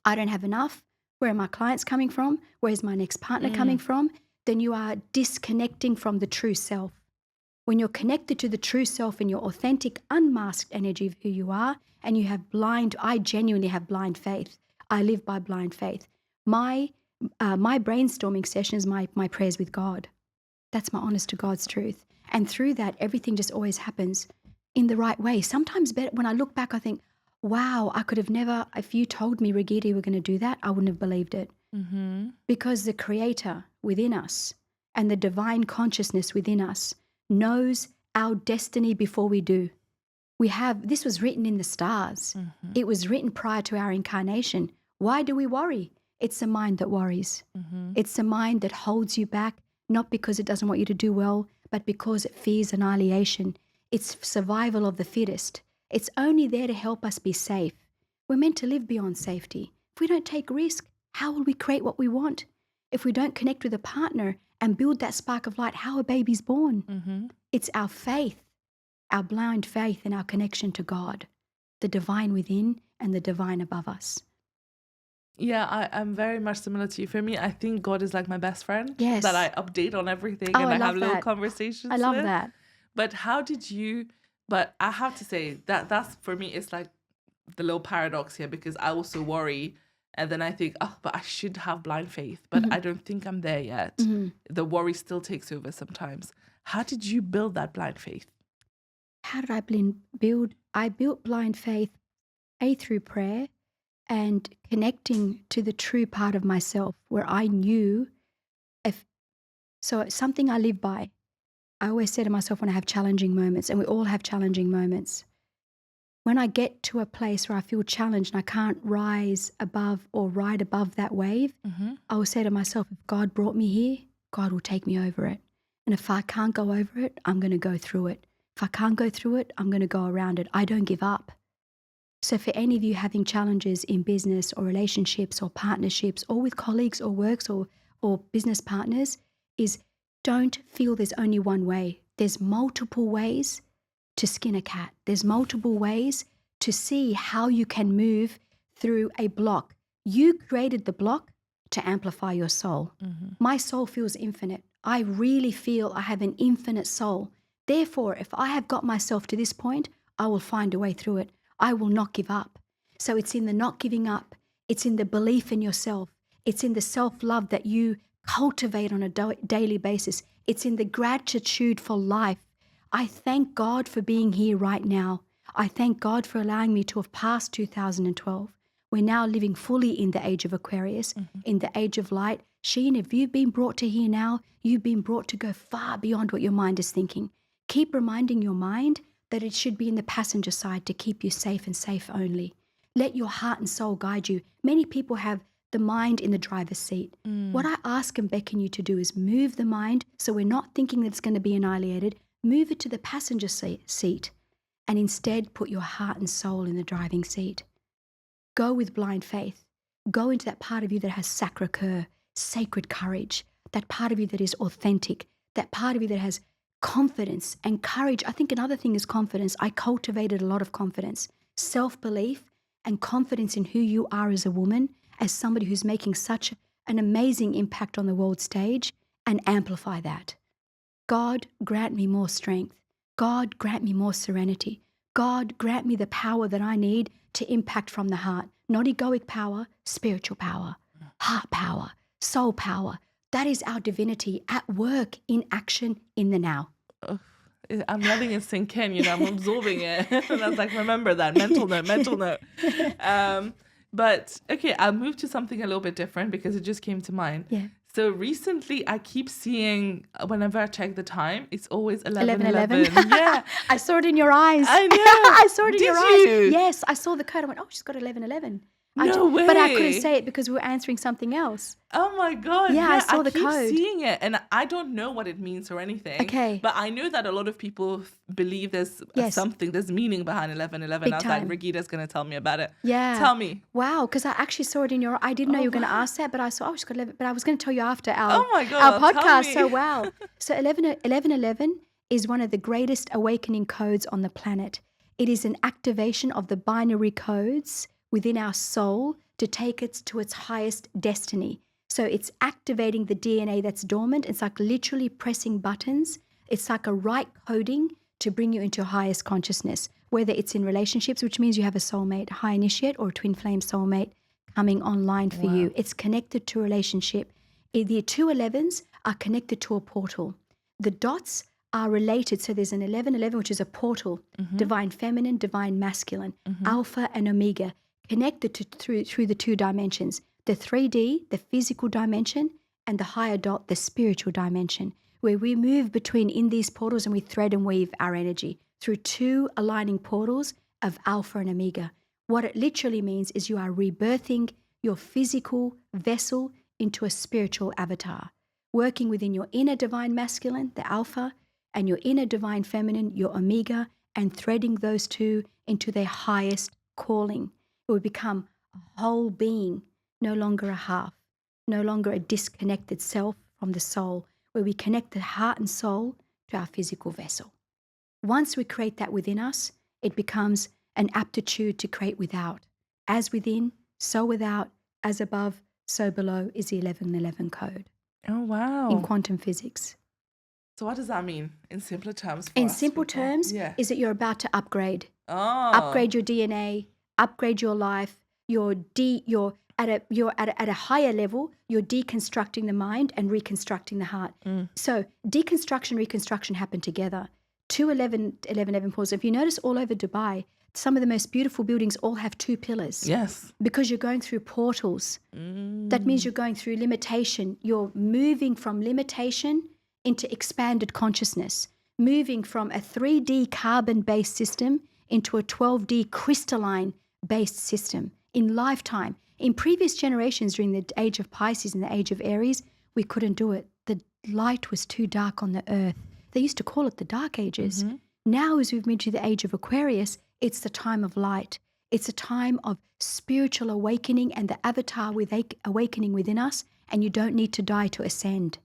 I don't have enough, where are my clients coming from? Where's my next partner coming from? Then you are disconnecting from the true self. When you're connected to the true self in your authentic, unmasked energy of who you are, and you have I genuinely have blind faith. I live by blind faith. My brainstorming session is my prayers with God. That's my honest to God's truth. And through that, everything just always happens in the right way. Sometimes better. When I look back, I think, wow, I could have never, if you told me, Raghida, you were going to do that, I wouldn't have believed it. Because the creator within us and the divine consciousness within us knows our destiny before we do. This was written in the stars. It was written prior to our incarnation. Why do we worry? It's a mind that worries. It's a mind that holds you back, not because it doesn't want you to do well, but because it fears annihilation. It's survival of the fittest. It's only there to help us be safe. We're meant to live beyond safety. If we don't take risk, how will we create what we want? If we don't connect with a partner and build that spark of light, how are babies born? It's our faith, our blind faith and our connection to God, the divine within and the divine above us. Yeah, I'm very much similar to you. For me, I think God is like my best friend Yes. that I update on everything Oh, and I I have love little that. conversations I love with. that. But but I have to say that's for me, it's like the little paradox here, because I also worry and then I think, oh, but I should have blind faith, but I don't think I'm there yet. The worry still takes over sometimes. How did you build that blind faith? How did I build? I built blind faith, through prayer and connecting to the true part of myself where I knew so it's something I live by. I always say to myself when I have challenging moments, and we all have challenging moments, when I get to a place where I feel challenged and I can't rise above or ride above that wave, I will say to myself, if God brought me here, God will take me over it. And if I can't go over it, I'm going to go through it. If I can't go through it, I'm going to go around it. I don't give up. So for any of you having challenges in business or relationships or partnerships or with colleagues or works or business partners, is don't feel there's only one way. There's multiple ways to skin a cat. There's multiple ways to see how you can move through a block. You created the block to amplify your soul. My soul feels infinite. I really feel I have an infinite soul. Therefore, if I have got myself to this point, I will find a way through it. I will not give up. So it's in the not giving up. It's in the belief in yourself. It's in the self-love that you cultivate on a daily basis. It's in the gratitude for life. I thank God for being here right now. I thank God for allowing me to have passed 2012. We're now living fully in the age of Aquarius, in the age of light. Sheen, if you've been brought to here now, you've been brought to go far beyond what your mind is thinking. Keep reminding your mind that it should be in the passenger side to keep you safe and safe only. Let your heart and soul guide you. Many people have the mind in the driver's seat. What I ask and beckon you to do is move the mind so we're not thinking that it's going to be annihilated. Move it to the passenger seat and instead put your heart and soul in the driving seat. Go with blind faith. Go into that part of you that has sacre-cœur, sacred courage, that part of you that is authentic, that part of you that has confidence and courage. I think another thing is confidence. I cultivated a lot of confidence, self-belief and confidence in who you are as a woman, as somebody who's making such an amazing impact on the world stage, and amplify that. God, grant me more strength. God, grant me more serenity. God, grant me the power that I need to impact from the heart. Not egoic power, spiritual power, heart power, soul power. That is our divinity at work, in action, in the now. I'm letting it sink in, I'm absorbing it. And I was like, remember that, mental note. But okay, I'll move to something a little bit different because it just came to mind. Yeah. So recently I keep seeing, whenever I check the time, it's always 11:11. Yeah. I saw it in your eyes. I know. I saw it in your Did you? eyes. Yes, I saw the code. I went, oh, she's got 11:11. No way. But I couldn't say it because we were answering something else. Oh my God. Yeah, I saw the keep code. seeing it and I don't know what it means or anything. Okay. But I know that a lot of people believe there's there's meaning behind 11:11. Big I was time. like, Raghida's going to tell me about it. Yeah. Tell me. Wow, because I actually saw it in your, I didn't know you were going to ask that, but I saw, she's got 11, but I was going to tell you after our, Oh my God, our tell podcast. me. So wow. So 11:11 is one of the greatest awakening codes on the planet. It is an activation of the binary codes within our soul to take it to its highest destiny. So it's activating the DNA that's dormant. It's like literally pressing buttons. It's like a right coding to bring you into highest consciousness, whether it's in relationships, which means you have a soulmate, high initiate, or twin flame soulmate coming online for you. It's connected to a relationship. The two 11s are connected to a portal. The dots are related. So there's an 1111, which is a portal, divine feminine, divine masculine, alpha and omega, connected through the two dimensions, the 3D, the physical dimension, and the higher dot, the spiritual dimension, where we move between in these portals and we thread and weave our energy through two aligning portals of alpha and omega. What it literally means is you are rebirthing your physical vessel into a spiritual avatar, working within your inner divine masculine, the alpha, and your inner divine feminine, your omega, and threading those two into their highest calling. It will become a whole being, no longer a half, no longer a disconnected self from the soul, where we connect the heart and soul to our physical vessel. Once we create that within us, it becomes an aptitude to create without. As within, so without, as above, so below is the 1111 code Oh, wow. in quantum physics. So what does that mean in simpler terms for In us simple people? terms, Yeah. is that you're about to upgrade. Oh. Upgrade your DNA, upgrade your life, you're at a higher level, you're deconstructing the mind and reconstructing the heart. So deconstruction, reconstruction happen together. 1111 portals. If you notice all over Dubai, some of the most beautiful buildings all have two pillars. Yes. Because you're going through portals. That means you're going through limitation. You're moving from limitation into expanded consciousness, moving from a 3D carbon-based system into a 12D crystalline-based system in lifetime. In previous generations, during the age of Pisces and the age of Aries, we couldn't do it. The light was too dark on the earth. They used to call it the Dark Ages. Now, as we've moved to the age of Aquarius, it's the time of light. It's a time of spiritual awakening and the avatar with awakening within us, and you don't need to die to ascend.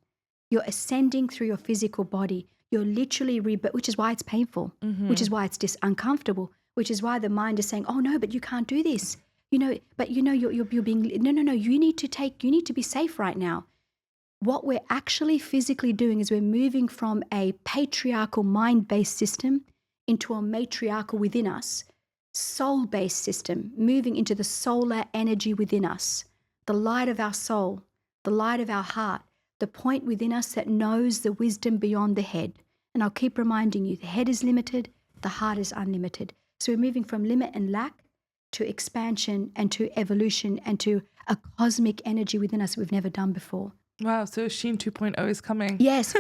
You're ascending through your physical body. You're literally which is why it's painful, which is why it's uncomfortable, which is why the mind is saying, oh no, but you can't do this. You're being, no, you need to be safe right now. What we're actually physically doing is we're moving from a patriarchal mind-based system into a matriarchal within us, soul-based system, moving into the solar energy within us, the light of our soul, the light of our heart, the point within us that knows the wisdom beyond the head. And I'll keep reminding you, the head is limited, the heart is unlimited. So we're moving from limit and lack to expansion and to evolution and to a cosmic energy within us we've never done before. Wow. So Sheen 2.0 is coming. Yes,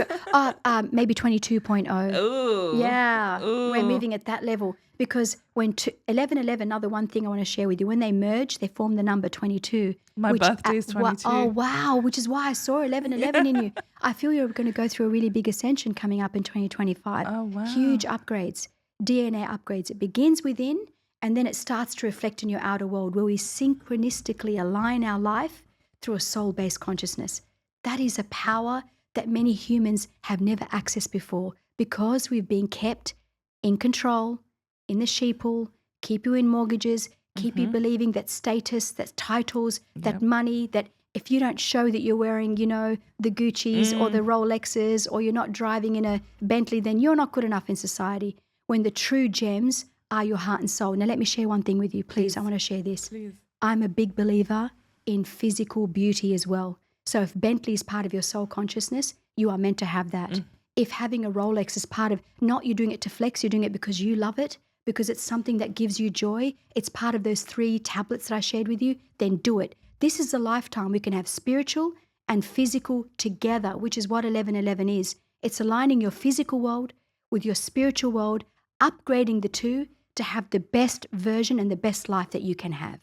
maybe 22.0. Oh. Yeah, Ooh. we're moving at that level because when 1111, another one thing I want to share with you, when they merge, they form the number 22. My birthday is 22. Oh, wow, which is why I saw 1111 in you. I feel you're going to go through a really big ascension coming up in 2025. Oh, wow. Huge upgrades, DNA upgrades. It begins within and then it starts to reflect in your outer world where we synchronistically align our life through a soul-based consciousness. That is a power that many humans have never accessed before because we've been kept in control, in the sheeple, keep you in mortgages, keep you believing that status, that titles, that money, that if you don't show that you're wearing, the Guccis or the Rolexes or you're not driving in a Bentley, then you're not good enough in society. When the true gems are your heart and soul. Now, let me share one thing with you, please. I want to share this. Please. I'm a big believer in physical beauty as well. So if Bentley is part of your soul consciousness, you are meant to have that. If having a Rolex is part of, not you're doing it to flex, you're doing it because you love it, because it's something that gives you joy, it's part of those 3 tablets that I shared with you, then do it. This is a lifetime we can have spiritual and physical together, which is what 1111 is. It's aligning your physical world with your spiritual world, upgrading the two to have the best version and the best life that you can have.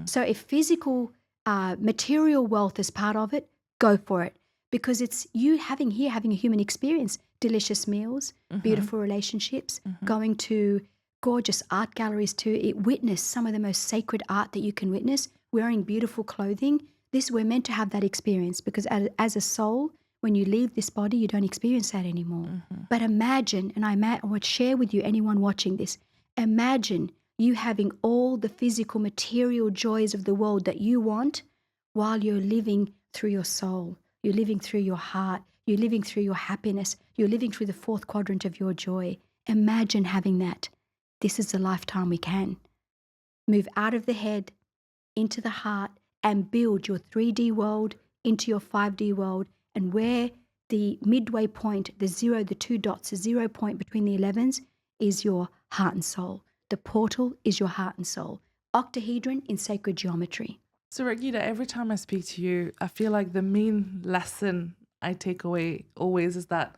So if physical material wealth is part of it, go for it. Because it's you having a human experience, delicious meals, beautiful relationships, going to gorgeous art galleries to witness some of the most sacred art that you can witness, wearing beautiful clothing. We're meant to have that experience because as a soul, when you leave this body, you don't experience that anymore. But imagine, and I would share with you, anyone watching this, imagine you having all the physical material joys of the world that you want while you're living through your soul. You're living through your heart. You're living through your happiness. You're living through the 4th quadrant of your joy. Imagine having that. This is the lifetime we can. Move out of the head, into the heart, and build your 3D world into your 5D world. And where the midway point, the 0, the 2 dots, the 0 point between the 11s is your heart and soul. The portal is your heart and soul. Octahedron in sacred geometry. So, Raghida, every time I speak to you, I feel like the main lesson I take away always is that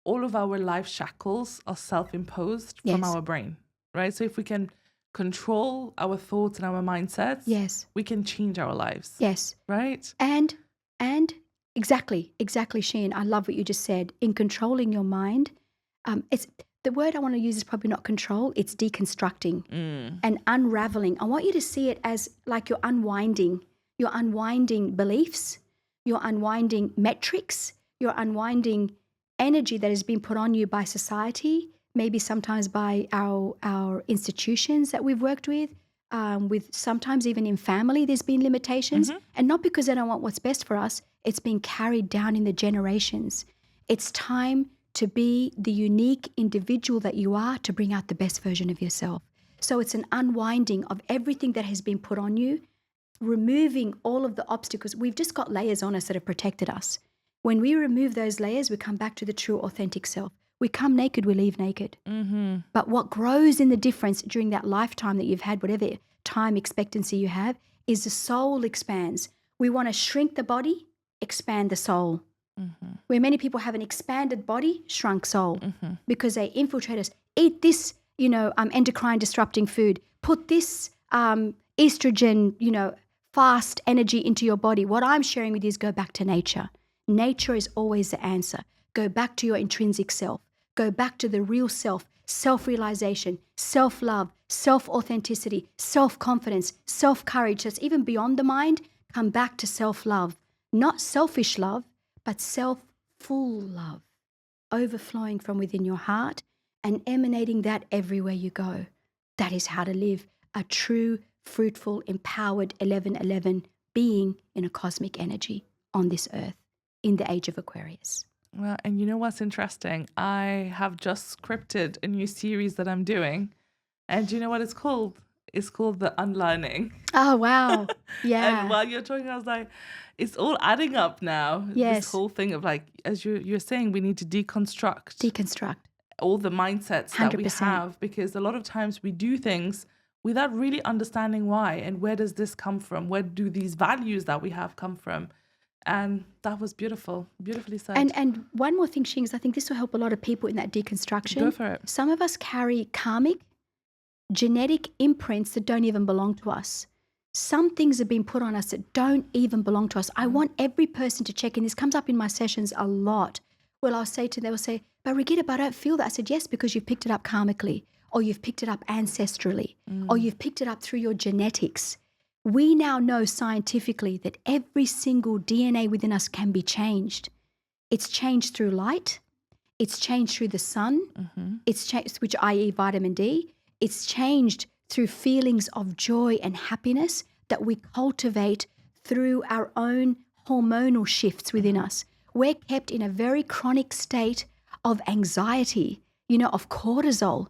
all of our life shackles are self-imposed from Yes. our brain, right? So if we can control our thoughts and our mindsets, Yes. we can change our lives, Yes. right? And exactly, Sheen. I love what you just said. In controlling your mind, it's the word I want to use is probably not control. It's deconstructing and unraveling. I want you to see it as like you're unwinding beliefs, you're unwinding metrics, you're unwinding energy that has been put on you by society, maybe sometimes by our institutions that we've worked with sometimes even in family, there's been limitations. And not because they don't want what's best for us, it's been carried down in the generations. It's time to be the unique individual that you are to bring out the best version of yourself. So it's an unwinding of everything that has been put on you, removing all of the obstacles. We've just got layers on us that have protected us. When we remove those layers, we come back to the true authentic self. We come naked, we leave naked. But what grows in the difference during that lifetime that you've had, whatever time expectancy you have, is the soul expands. We want to shrink the body, expand the soul. Where many people have an expanded body, shrunk soul, because they infiltrate us. Eat this, endocrine disrupting food. Put this estrogen, fast energy into your body. What I'm sharing with you is go back to nature. Nature is always the answer. Go back to your intrinsic self. Go back to the real self, self-realization, self-love, self-authenticity, self-confidence, self-courage. That's even beyond the mind. Come back to self-love. Not selfish love, but self-full love, overflowing from within your heart and emanating that everywhere you go. That is how to live a true, fruitful, empowered 1111 being in a cosmic energy on this earth in the age of Aquarius. Well, and you know what's interesting? I have just scripted a new series that I'm doing. And do you know what it's called? It's called The Unlearning. Oh, wow. Yeah. And while you're talking, I was like, it's all adding up now. Yes. This whole thing of like, as you're saying, we need to deconstruct all the mindsets that we 100%. have, because a lot of times we do things without really understanding why and where does this come from? Where do these values that we have come from? And that was beautifully said. And one more thing, Shing, is I think this will help a lot of people in that deconstruction. Go for it. Some of us carry karmic, genetic imprints that don't even belong to us. Some things have been put on us that don't even belong to us. I want every person to check in. This comes up in my sessions a lot. Well, I'll say to them, they will say, but Raghida, but I don't feel that. I said, yes, because you've picked it up karmically, or you've picked it up ancestrally, or you've picked it up through your genetics. We now know scientifically that every single DNA within us can be changed. It's changed through light. It's changed through the sun. It's changed, which i.e. vitamin D. It's changed through feelings of joy and happiness that we cultivate through our own hormonal shifts within us. We're kept in a very chronic state of anxiety, of cortisol,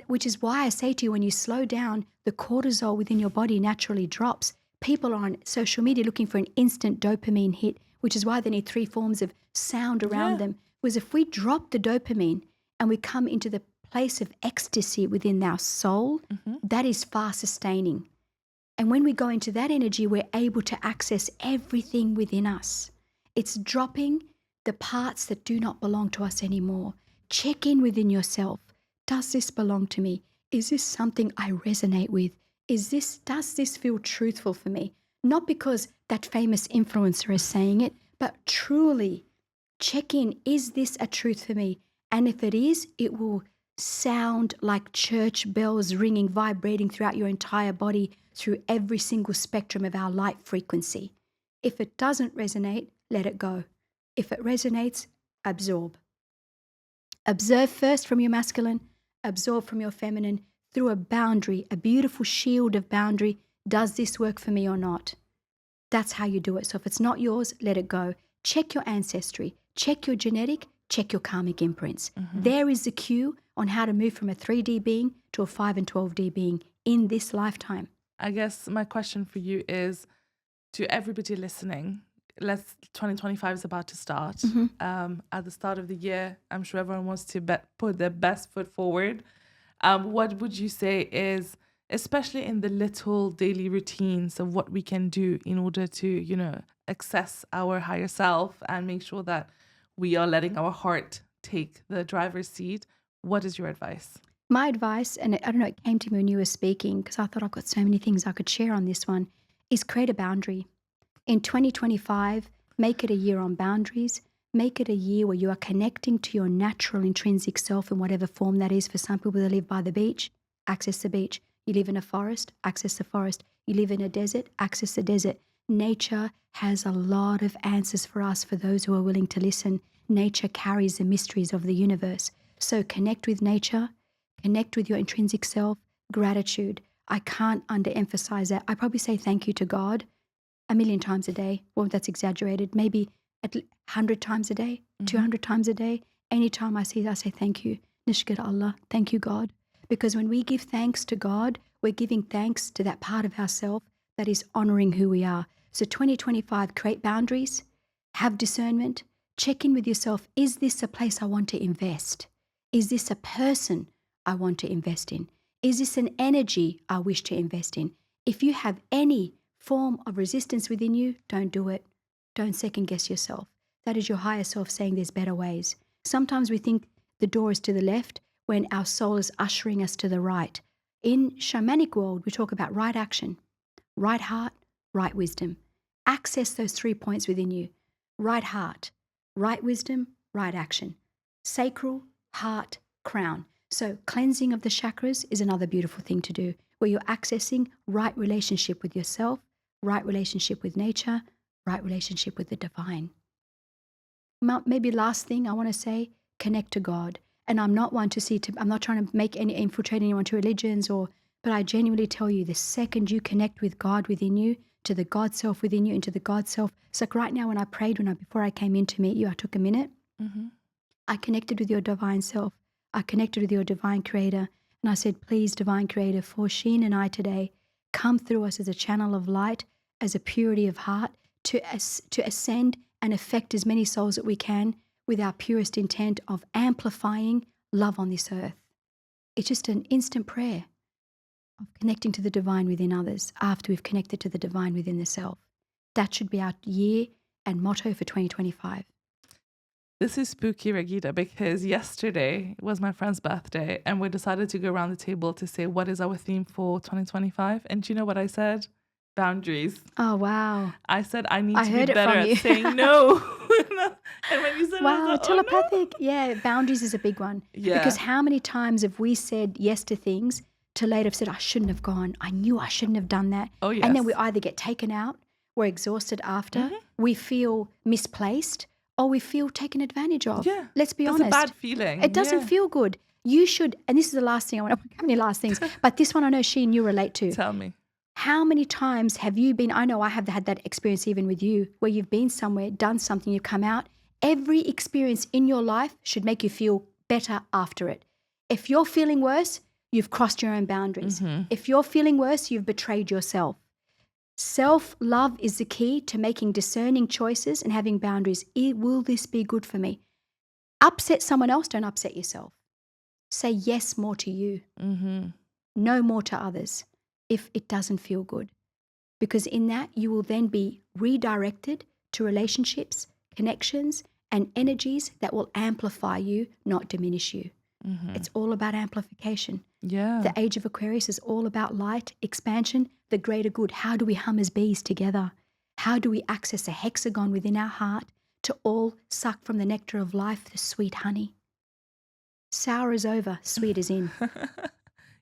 which is why I say to you, when you slow down, the cortisol within your body naturally drops. People are on social media looking for an instant dopamine hit, which is why they need 3 forms of sound around them. Whereas if we drop the dopamine and we come into the place of ecstasy within our soul, that is far sustaining. And when we go into that energy, we're able to access everything within us. It's dropping the parts that do not belong to us anymore. Check in within yourself. Does this belong to me? Is this something I resonate with? Does this feel truthful for me? Not because that famous influencer is saying it, but truly check in. Is this a truth for me? And if it is, it will sound like church bells ringing, vibrating throughout your entire body, through every single spectrum of our light frequency. If it doesn't resonate, let it go. If it resonates, absorb. Observe first from your masculine, absorb from your feminine through a boundary, a beautiful shield of boundary. Does this work for me or not? That's how you do it. So if it's not yours, let it go. Check your ancestry, check your genetic, check your karmic imprints. There is the cue on how to move from a 3D being to a 5 and 12D being in this lifetime. I guess my question for you is, to everybody listening, 2025 is about to start. At the start of the year, I'm sure everyone wants to put their best foot forward. What would you say is, especially in the little daily routines of what we can do in order to, access our higher self and make sure that we are letting our heart take the driver's seat? What is your advice? My advice, and I don't know, it came to me when you were speaking because I thought I've got so many things I could share on this one, is create a boundary. In 2025, make it a year on boundaries. Make it a year where you are connecting to your natural intrinsic self in whatever form that is. For some people that live by the beach, access the beach. You live in a forest, access the forest. You live in a desert, access the desert. Nature has a lot of answers for us, for those who are willing to listen. Nature carries the mysteries of the universe. So connect with nature, connect with your intrinsic self, gratitude. I can't underemphasize that. I probably say thank you to God 1,000,000 times a day. Well, that's exaggerated. Maybe 100 times a day, 200 times a day. Anytime I see that, I say thank you. Nishkar Allah. Thank you, God. Because when we give thanks to God, we're giving thanks to that part of ourselves that is honoring who we are. So 2025, create boundaries, have discernment, check in with yourself. Is this a place I want to invest? Is this a person I want to invest in? Is this an energy I wish to invest in? If you have any form of resistance within you, don't do it. Don't second guess yourself. That is your higher self saying there's better ways. Sometimes we think the door is to the left when our soul is ushering us to the right. In shamanic world, we talk about right action, right heart, right wisdom. Access those 3 points within you. Right heart, right wisdom, right action. Sacral, heart, crown. So cleansing of the chakras is another beautiful thing to do, where you're accessing right relationship with yourself, right relationship with nature, right relationship with the divine. Maybe last thing I want to say, connect to God. And I'm not one to see, I'm not trying to infiltrate anyone to religions, but I genuinely tell you, the second you connect with God within you, to the God self within you, into the God self. It's like right now when I prayed, before I came in to meet you, I took a minute. I connected with your divine self. I connected with your divine creator. And I said, please, divine creator, for Sheen and I today, come through us as a channel of light, as a purity of heart, to ascend and affect as many souls that we can with our purest intent of amplifying love on this earth. It's just an instant prayer of connecting to the divine within others after we've connected to the divine within the self. That should be our year and motto for 2025. This is spooky, Raghida, because yesterday was my friend's birthday and we decided to go around the table to say, what is our theme for 2025? And do you know what I said? Boundaries. Oh, wow. I said, I need I to be heard it better from at you. saying no. And when you said Wow, it, I was like, telepathic. Oh, no. Yeah, boundaries is a big one. Yeah. Because how many times have we said yes to things to later have said, I shouldn't have gone. I knew I shouldn't have done that. Oh, yes. And then we either get taken out, we're exhausted after, we feel misplaced, or we feel taken advantage of. Yeah. Let's be That's honest. a bad feeling. It doesn't Yeah. feel good. You should, and this is the last thing I want to, how many last things, but this one I know, Sheen, you relate to. Tell me. How many times have you been, I know I have had that experience even with you, where you've been somewhere, done something, you've come out. Every experience in your life should make you feel better after it. If you're feeling worse, you've crossed your own boundaries. If you're feeling worse, you've betrayed yourself. Self-love is the key to making discerning choices and having boundaries. Will this be good for me? Upset someone else, don't upset yourself. Say yes more to you. No more to others if it doesn't feel good. Because in that, you will then be redirected to relationships, connections, and energies that will amplify you, not diminish you. It's all about amplification. Yeah. The age of Aquarius is all about light, expansion, the greater good. How do we hum as bees together? How do we access a hexagon within our heart to all suck from the nectar of life, the sweet honey? Sour is over, sweet is in.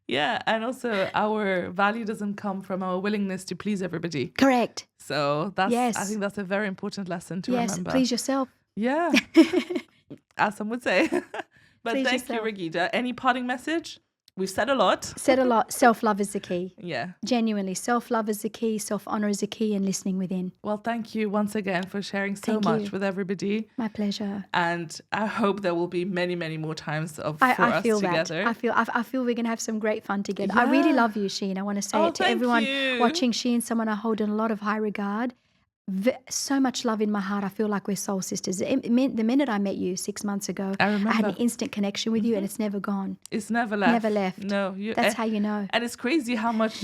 Yeah. And also our value doesn't come from our willingness to please everybody. Correct. So that's, Yes. I think that's a very important lesson to Yes, remember. please yourself. Yeah. As some would say. But Please thank yourself. you, Raghida. Any parting message? We've said a lot. Said a lot. Self-love is the key. Yeah. Genuinely, self-love is the key, self-honor is the key, and listening within. Well, thank you once again for sharing so Thank much you. with everybody. My pleasure. And I hope there will be many, many more times for I us feel together. that. I feel we're going to have some great fun together. I really Yeah. love you, Sheen. I want to say Oh, it to thank everyone you. watching Sheen, someone I hold in a lot of high regard. so much love in my heart. I feel like we're soul sisters. The minute I met you 6 months ago, I I had remember. an instant connection with you, and it's never gone. It's never left. Never left. No, That's how you know. And it's crazy how much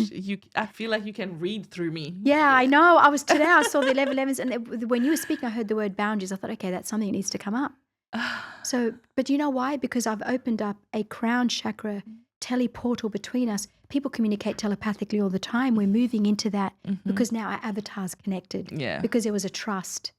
I feel like you can read through me. Yeah, I know. Today I saw the 1111s, and when you were speaking, I heard the word boundaries. I thought, okay, that's something that needs to come up. So, but you know why? Because I've opened up a crown chakra teleportal between us. People communicate telepathically all the time. We're moving into that because now our avatar's connected. Yeah. Because there was a trust,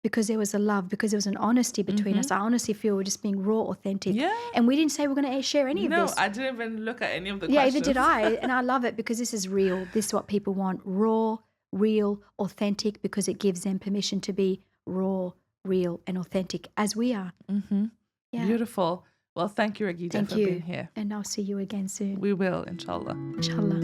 because there was a love, because there was an honesty between us. I honestly feel we're just being raw, authentic. Yeah. And we didn't say we're going to share any of this. No, I didn't even look at any of the Yeah, questions. either did I. And I love it because this is real. This is what people want. Raw, real, authentic, because it gives them permission to be raw, real, and authentic as we are. Yeah. Beautiful. Well, thank you, Raghida, Thank for you. being here. And I'll see you again soon. We will, inshallah. Inshallah.